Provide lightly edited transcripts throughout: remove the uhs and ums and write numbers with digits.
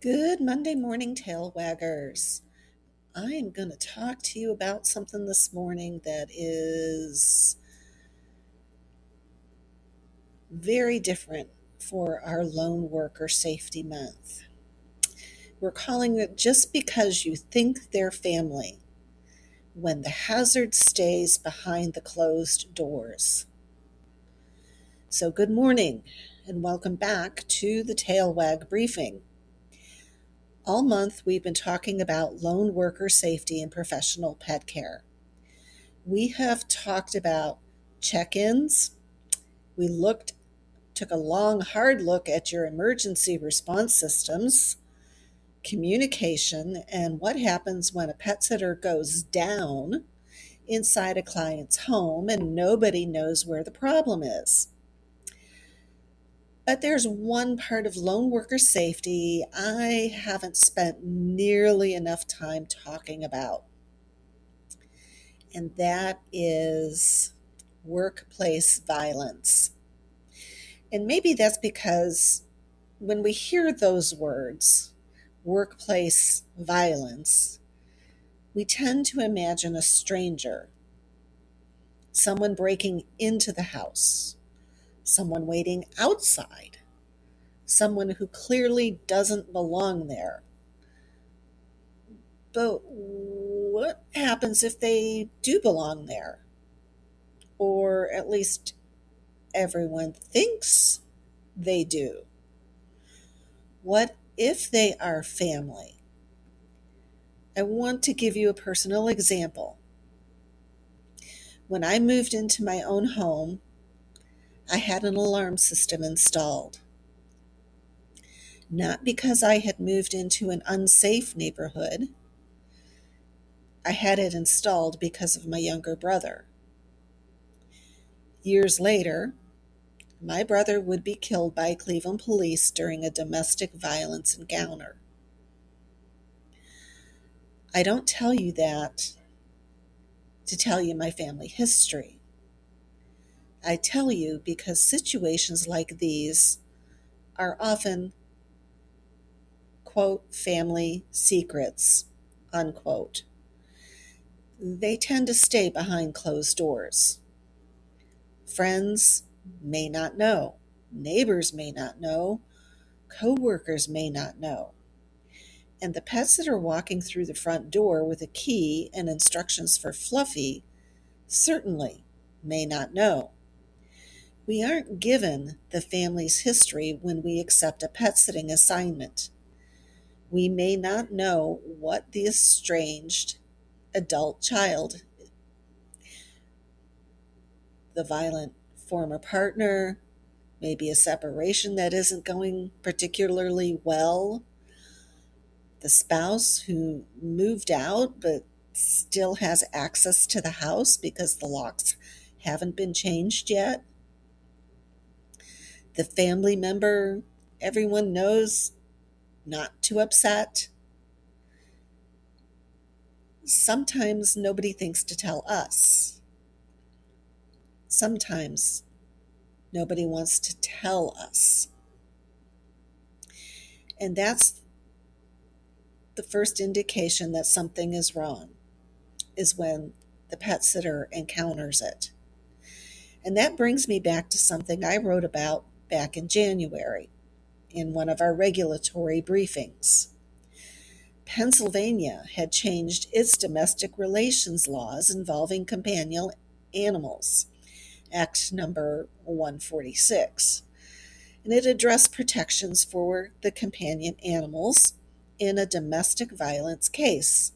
Good Monday morning, tail waggers. I am going to talk to you about something this morning that is very different for our Lone Worker Safety Month. We're calling it Just Because You Think They're Family When the Hazard Stays Behind the Closed Doors. So, good morning and welcome back to the Tail Wag Briefing. All month, we've been talking about lone worker safety and professional pet care. We have talked about check-ins. We took a long, hard look at your emergency response systems, communication, and what happens when a pet sitter goes down inside a client's home and nobody knows where the problem is. But there's one part of lone worker safety I haven't spent nearly enough time talking about, and that is workplace violence. And maybe that's because when we hear those words, workplace violence, we tend to imagine a stranger, someone breaking into the house, someone waiting outside, someone who clearly doesn't belong there. But what happens if they do belong there? Or at least everyone thinks they do. What if they are family? I want to give you a personal example. When I moved into my own home, I had an alarm system installed. Not because I had moved into an unsafe neighborhood. I had it installed because of my younger brother. Years later, my brother would be killed by Cleveland police during a domestic violence encounter. I don't tell you that to tell you my family history. I tell you because situations like these are often, quote, family secrets, unquote. They tend to stay behind closed doors. Friends may not know, neighbors may not know, coworkers may not know. And the pets that are walking through the front door with a key and instructions for Fluffy certainly may not know. We aren't given the family's history when we accept a pet sitting assignment. We may not know what the estranged adult child, the violent former partner, maybe a separation that isn't going particularly well, the spouse who moved out but still has access to the house because the locks haven't been changed yet, the family member everyone knows not to upset. Sometimes nobody thinks to tell us. Sometimes nobody wants to tell us. And that's the first indication that something is wrong, is when the pet sitter encounters it. And that brings me back to something I wrote about back in January in one of our regulatory briefings. Pennsylvania had changed its domestic relations laws involving companion animals, Act number 146. And it addressed protections for the companion animals in a domestic violence case,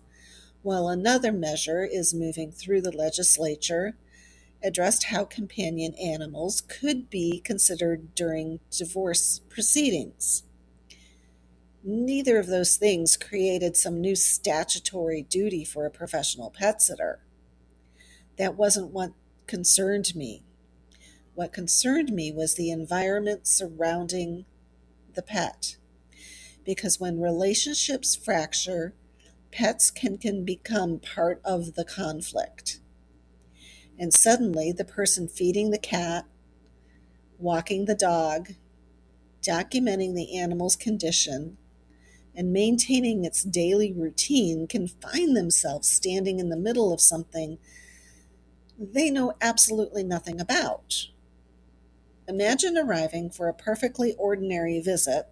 while another measure is moving through the legislature addressed how companion animals could be considered during divorce proceedings. Neither of those things created some new statutory duty for a professional pet sitter. That wasn't what concerned me. What concerned me was the environment surrounding the pet. Because when relationships fracture, pets can become part of the conflict. And suddenly, the person feeding the cat, walking the dog, documenting the animal's condition, and maintaining its daily routine can find themselves standing in the middle of something they know absolutely nothing about. Imagine arriving for a perfectly ordinary visit,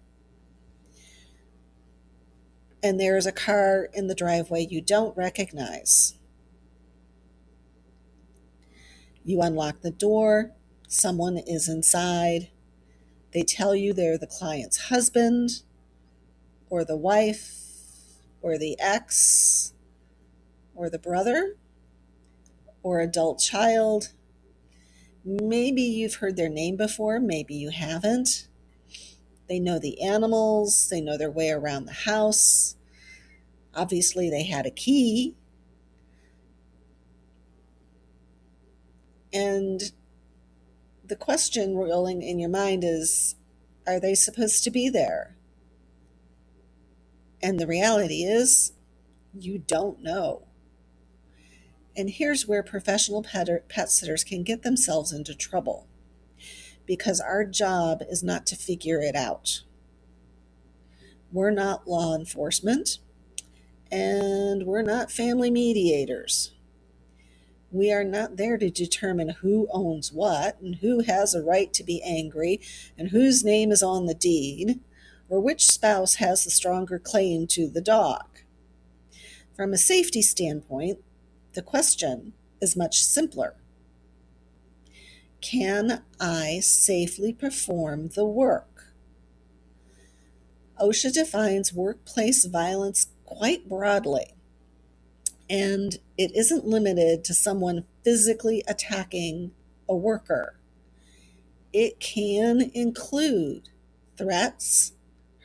and there is a car in the driveway you don't recognize. You unlock the door, someone is inside. They tell you they're the client's husband, or the wife, or the ex, or the brother, or adult child. Maybe you've heard their name before, maybe you haven't. They know the animals, they know their way around the house. Obviously, they had a key. And the question rolling in your mind is, are they supposed to be there? And the reality is, you don't know. And here's where professional pet sitters can get themselves into trouble, because our job is not to figure it out. We're not law enforcement, and we're not family mediators. We are not there to determine who owns what and who has a right to be angry and whose name is on the deed, or which spouse has the stronger claim to the dog. From a safety standpoint, the question is much simpler. Can I safely perform the work? OSHA defines workplace violence quite broadly, and it isn't limited to someone physically attacking a worker. It can include threats,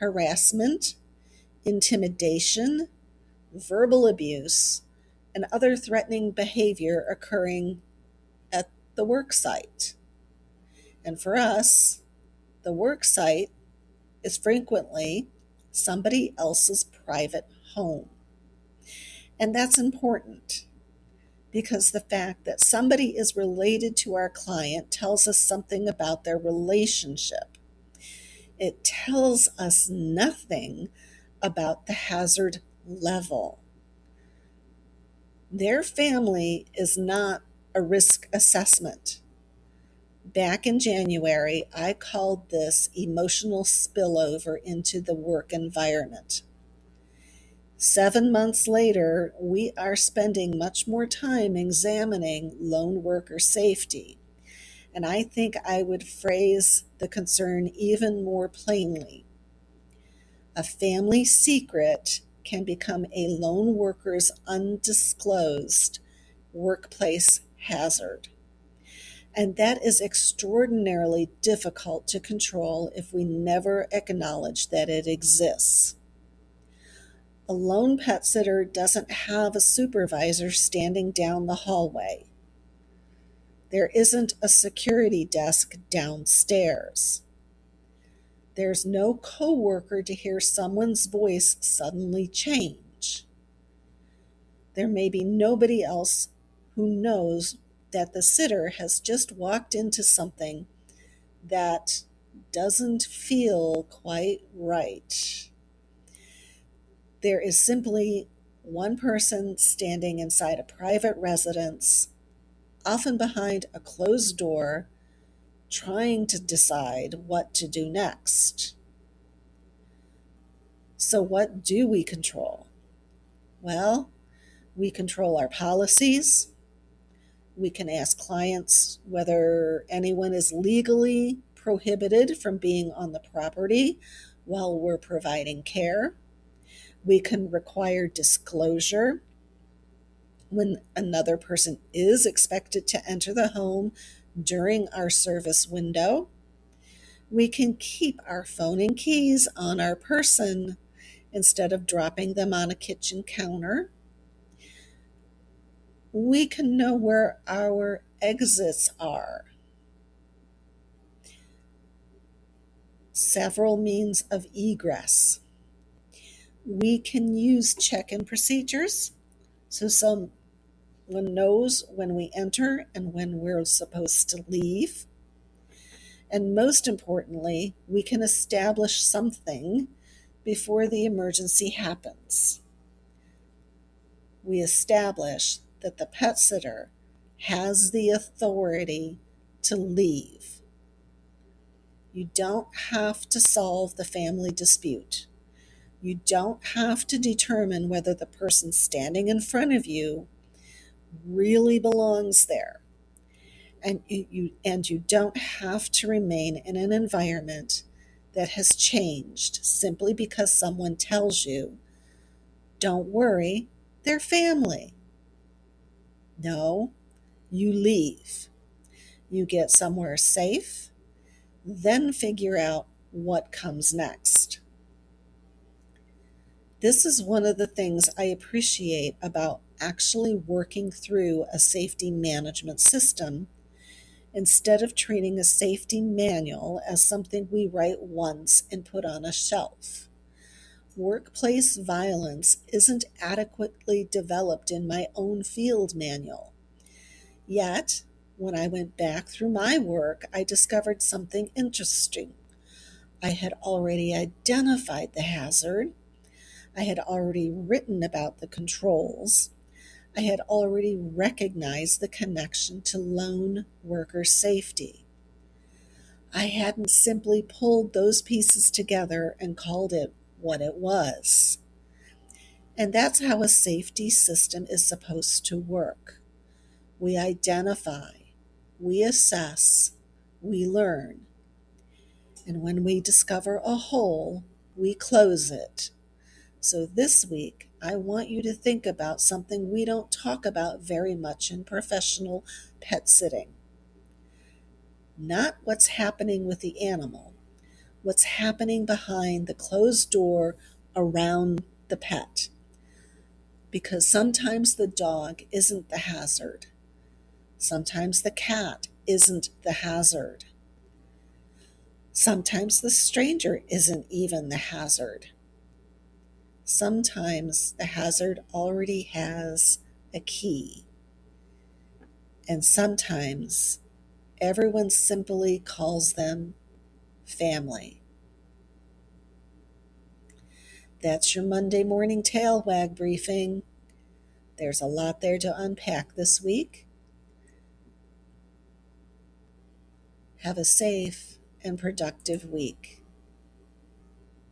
harassment, intimidation, verbal abuse, and other threatening behavior occurring at the work site. And for us, the work site is frequently somebody else's private home. And that's important, because the fact that somebody is related to our client tells us something about their relationship. It tells us nothing about the hazard level. Their family is not a risk assessment. Back in January, I called this emotional spillover into the work environment. 7 months later, we are spending much more time examining lone worker safety. And I think I would phrase the concern even more plainly. A family secret can become a lone worker's undisclosed workplace hazard. And that is extraordinarily difficult to control if we never acknowledge that it exists. A lone pet sitter doesn't have a supervisor standing down the hallway. There isn't a security desk downstairs. There's no coworker to hear someone's voice suddenly change. There may be nobody else who knows that the sitter has just walked into something that doesn't feel quite right. There is simply one person standing inside a private residence, often behind a closed door, trying to decide what to do next. So, what do we control? Well, we control our policies. We can ask clients whether anyone is legally prohibited from being on the property while we're providing care. We can require disclosure when another person is expected to enter the home during our service window. We can keep our phone and keys on our person instead of dropping them on a kitchen counter. We can know where our exits are. Several means of egress. We can use check-in procedures so someone knows when we enter and when we're supposed to leave. And most importantly, we can establish something before the emergency happens. We establish that the pet sitter has the authority to leave. You don't have to solve the family dispute. You don't have to determine whether the person standing in front of you really belongs there. And you don't have to remain in an environment that has changed simply because someone tells you, don't worry, they're family. No, you leave. You get somewhere safe, then figure out what comes next. This is one of the things I appreciate about actually working through a safety management system instead of treating a safety manual as something we write once and put on a shelf. Workplace violence isn't adequately developed in my own field manual. Yet, when I went back through my work, I discovered something interesting. I had already identified the hazard. I had already written about the controls. I had already recognized the connection to lone worker safety. I hadn't simply pulled those pieces together and called it what it was. And that's how a safety system is supposed to work. We identify, we assess, we learn. And when we discover a hole, we close it. So this week, I want you to think about something we don't talk about very much in professional pet sitting. Not what's happening with the animal, what's happening behind the closed door around the pet. Because sometimes the dog isn't the hazard. Sometimes the cat isn't the hazard. Sometimes the stranger isn't even the hazard. Sometimes the hazard already has a key. And sometimes everyone simply calls them family. That's your Monday morning tail wag briefing. There's a lot there to unpack this week. Have a safe and productive week.